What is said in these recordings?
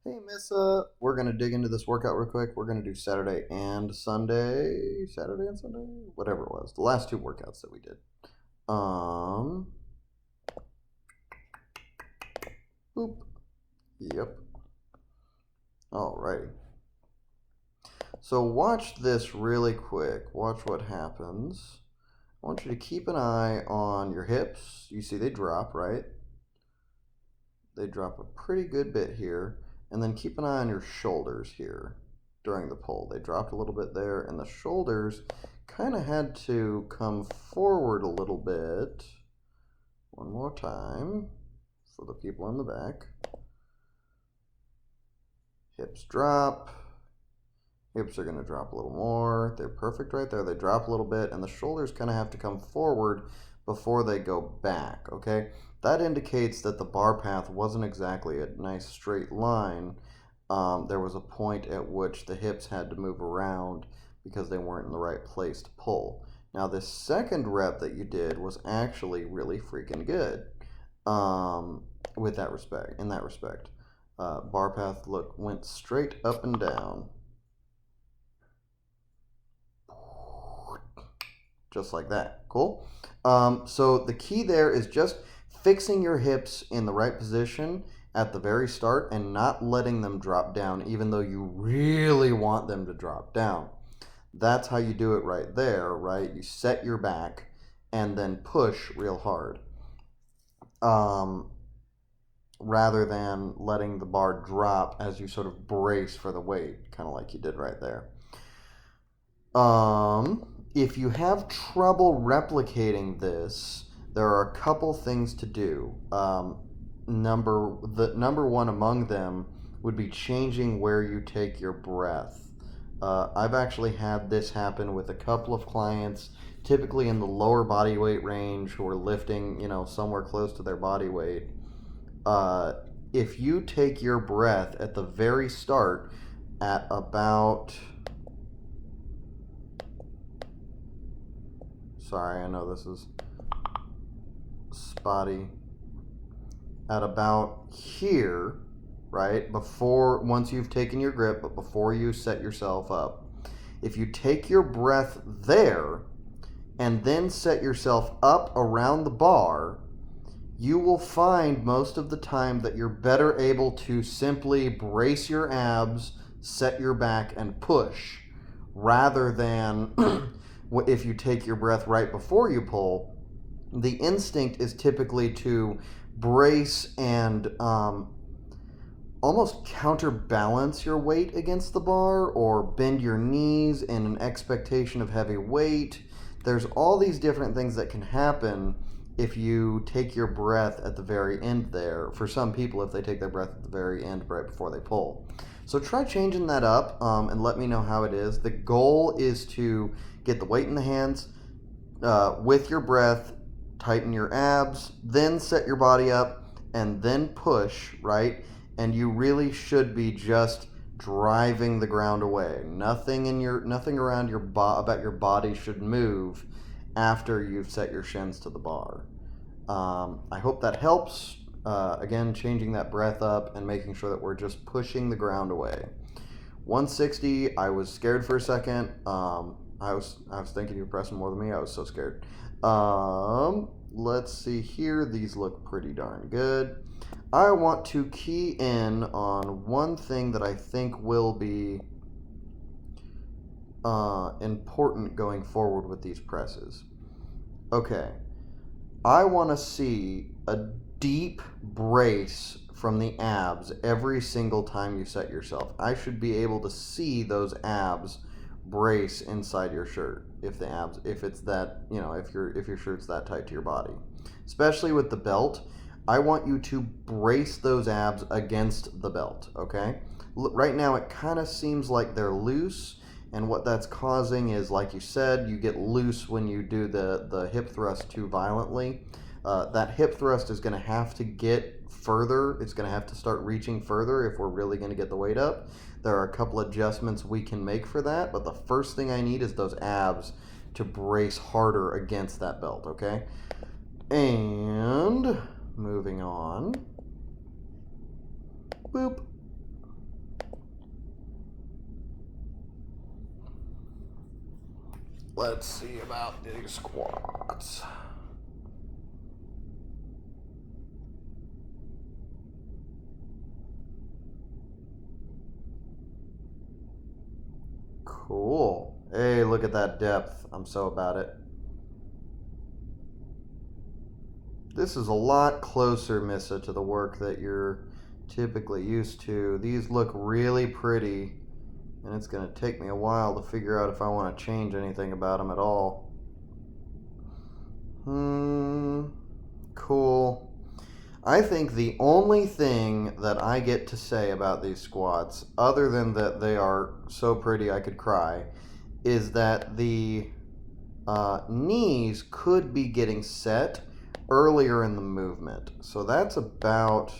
Hey Missa, we're gonna dig into this workout real quick. We're gonna do Saturday and Sunday, whatever it was. The last two workouts that we did. Um, boop. Yep. Alrighty. So watch this really quick. Watch what happens. I want you to keep an eye on your hips. You see they drop, right? They drop a pretty good bit here. And then keep an eye on your shoulders here during the pull. They dropped a little bit there, and the shoulders kind of had to come forward a little bit. One more time for the people in the back. Hips drop. Hips are going to drop a little more. They're perfect right there. They drop a little bit, and the shoulders kind of have to come forward before they go back, okay? That indicates that the bar path wasn't exactly a nice straight line. There was a point at which the hips had to move around because they weren't in the right place to pull. Now, this second rep that you did was actually really freaking good with that respect. In that respect, bar path went straight up and down. Just like that. Cool. So the key there is just fixing your hips in the right position at the very start and not letting them drop down, even though you really want them to drop down. That's how you do it right there, right? You set your back and then push real hard, rather than letting the bar drop as you sort of brace for the weight, kind of like you did right there. If you have trouble replicating this, there are a couple things to do. Number one among them would be changing where you take your breath. I've actually had this happen with a couple of clients, typically in the lower body weight range, who are lifting, somewhere close to their body weight. If you take your breath at the very start at about... Sorry, I know this is spotty. At about here, right? Once you've taken your grip, but before you set yourself up. If you take your breath there and then set yourself up around the bar, you will find most of the time that you're better able to simply brace your abs, set your back, and push, rather than if you take your breath right before you pull. The instinct is typically to brace and almost counterbalance your weight against the bar, or bend your knees in an expectation of heavy weight. There's all these different things that can happen if you take your breath at the very end there. For some people, if they take their breath at the very end right before they pull. So try changing that up and let me know how it is. The goal is to get the weight in the hands with your breath, tighten your abs, then set your body up, and then push, right? And you really should be just driving the ground away. Nothing around about your body should move after you've set your shins to the bar. I hope that helps. Again, changing that breath up and making sure that we're just pushing the ground away. 160, I was scared for a second. I was thinking you were pressing more than me. I was so scared. Let's see here. These look pretty darn good. I want to key in on one thing that I think will be important going forward with these presses. Okay. I want to see a deep brace from the abs every single time you set yourself. I should be able to see those abs brace inside your shirt if it's that, if your shirt's that tight to your body. Especially with the belt, I want you to brace those abs against the belt, okay? Right now it kind of seems like they're loose, and what that's causing is, like you said, you get loose when you do the hip thrust too violently. That hip thrust is going to have to get further. It's going to have to start reaching further if we're really going to get the weight up. There are a couple adjustments we can make for that, but the first thing I need is those abs to brace harder against that belt, okay? And moving on. Boop. Let's see about these squats. Cool. Hey, look at that depth. I'm so about it. This is a lot closer, Missa, to the work that you're typically used to. These look really pretty, and it's going to take me a while to figure out if I want to change anything about them at all. Cool. I think the only thing that I get to say about these squats, other than that they are so pretty I could cry, is that the knees could be getting set earlier in the movement. So that's about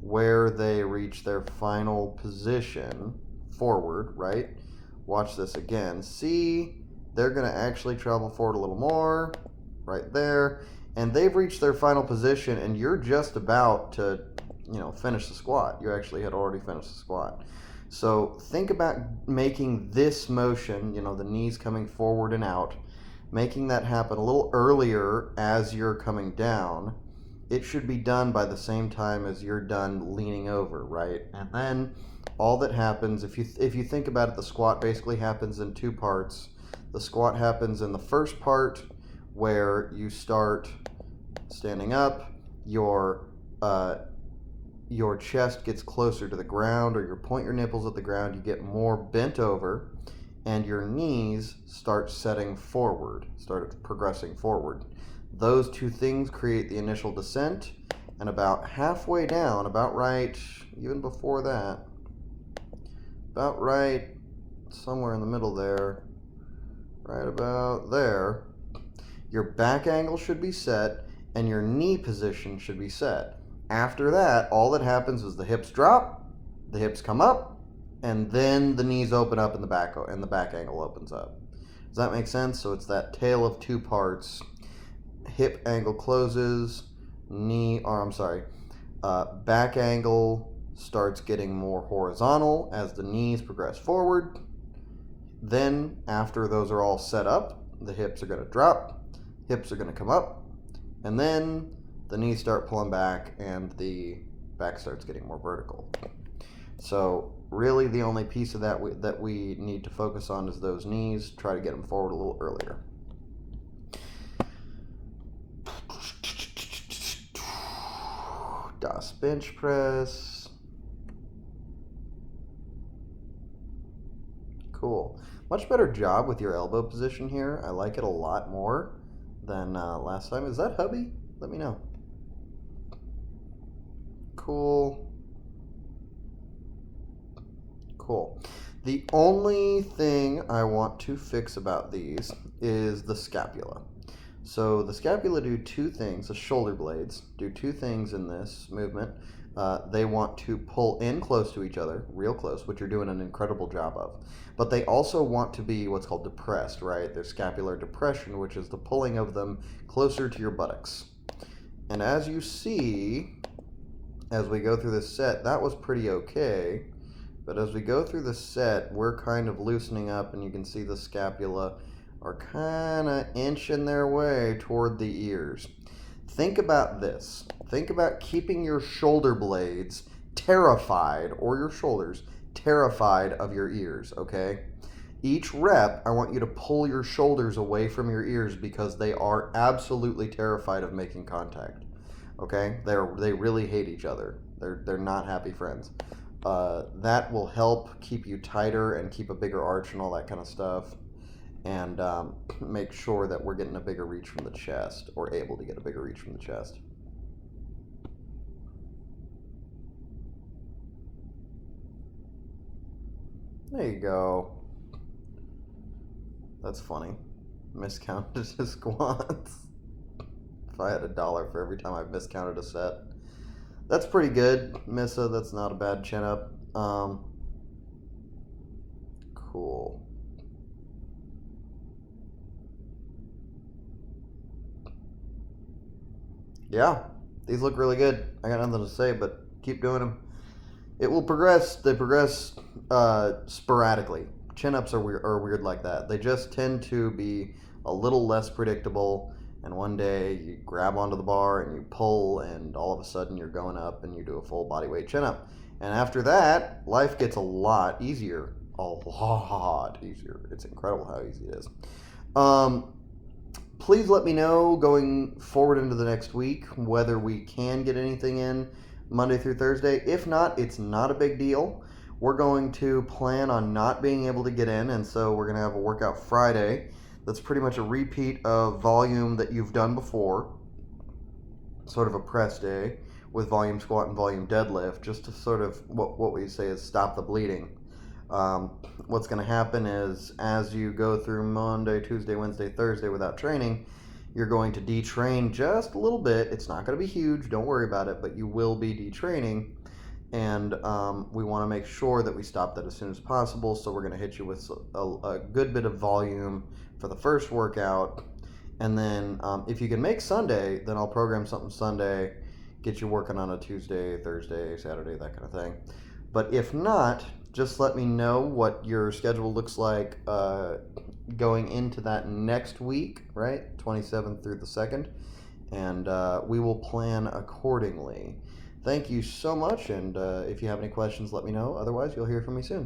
where they reach their final position forward, right? Watch this again. See, they're going to actually travel forward a little more, right there. And they've reached their final position, and you're just about to, finish the squat. You actually had already finished the squat. So think about making this motion, the knees coming forward and out, making that happen a little earlier as you're coming down. It should be done by the same time as you're done leaning over, right? And then all that happens, if you think about it, the squat basically happens in two parts. The squat happens in the first part where you start standing up, your chest gets closer to the ground, or you point your nipples at the ground, you get more bent over, and your knees start setting forward, start progressing forward. Those two things create the initial descent, and about halfway down, about right, even before that, about right somewhere in the middle there, right about there, your back angle should be set and your knee position should be set. After that, all that happens is the hips drop, the hips come up, and then the knees open up and the back angle opens up. Does that make sense? So it's that tale of two parts. Hip angle closes, back angle starts getting more horizontal as the knees progress forward. Then, after those are all set up, the hips are going to drop, hips are going to come up, and then the knees start pulling back and the back starts getting more vertical. So really the only piece of that we need to focus on is those knees. Try to get them forward a little earlier. Das bench press. Cool. Much better job with your elbow position here. I like it a lot more than last time. Is that hubby? Let me know. Cool. The only thing I want to fix about these is the scapula. So the scapula do two things. The shoulder blades do two things in this movement. They want to pull in close to each other, real close, which you're doing an incredible job of. But they also want to be what's called depressed, right? There's scapular depression, which is the pulling of them closer to your buttocks. And as you see, as we go through this set, that was pretty okay. But as we go through the set, we're kind of loosening up, and you can see the scapula are kind of inching their way toward the ears. Think about this. Think about keeping your shoulder blades terrified, or your shoulders terrified of your ears, okay? Each rep, I want you to pull your shoulders away from your ears because they are absolutely terrified of making contact, okay? They really hate each other. They're not happy friends. That will help keep you tighter and keep a bigger arch and all that kind of stuff, and make sure that we're getting a bigger reach from the chest, or able to get a bigger reach from the chest. There you go. That's funny. Miscounted his squats. If I had $1 for every time I've miscounted a set. That's pretty good, Missa. That's not a bad chin up. Cool. Yeah, these look really good. I got nothing to say, but keep doing them. It will progress. They progress sporadically. Chin-ups are weird like that. They just tend to be a little less predictable. And one day you grab onto the bar and you pull, and all of a sudden you're going up and you do a full body weight chin-up. And after that, life gets a lot easier. A lot easier. It's incredible how easy it is. Please let me know going forward into the next week whether we can get anything in Monday through Thursday. If not, it's not a big deal. We're going to plan on not being able to get in, and so we're going to have a workout Friday that's pretty much a repeat of volume that you've done before, sort of a press day with volume squat and volume deadlift, just to sort of what we say is stop the bleeding. What's going to happen is as you go through Monday, Tuesday, Wednesday, Thursday without training, you're going to detrain just a little bit. It's not going to be huge, don't worry about it, but you will be detraining. And we want to make sure that we stop that as soon as possible. So we're going to hit you with a good bit of volume for the first workout. And then if you can make Sunday, then I'll program something Sunday, get you working on a Tuesday, Thursday, Saturday, that kind of thing. But if not, just let me know what your schedule looks like going into that next week, right? 27th through the 2nd. And we will plan accordingly. Thank you so much, and if you have any questions, let me know. Otherwise, you'll hear from me soon.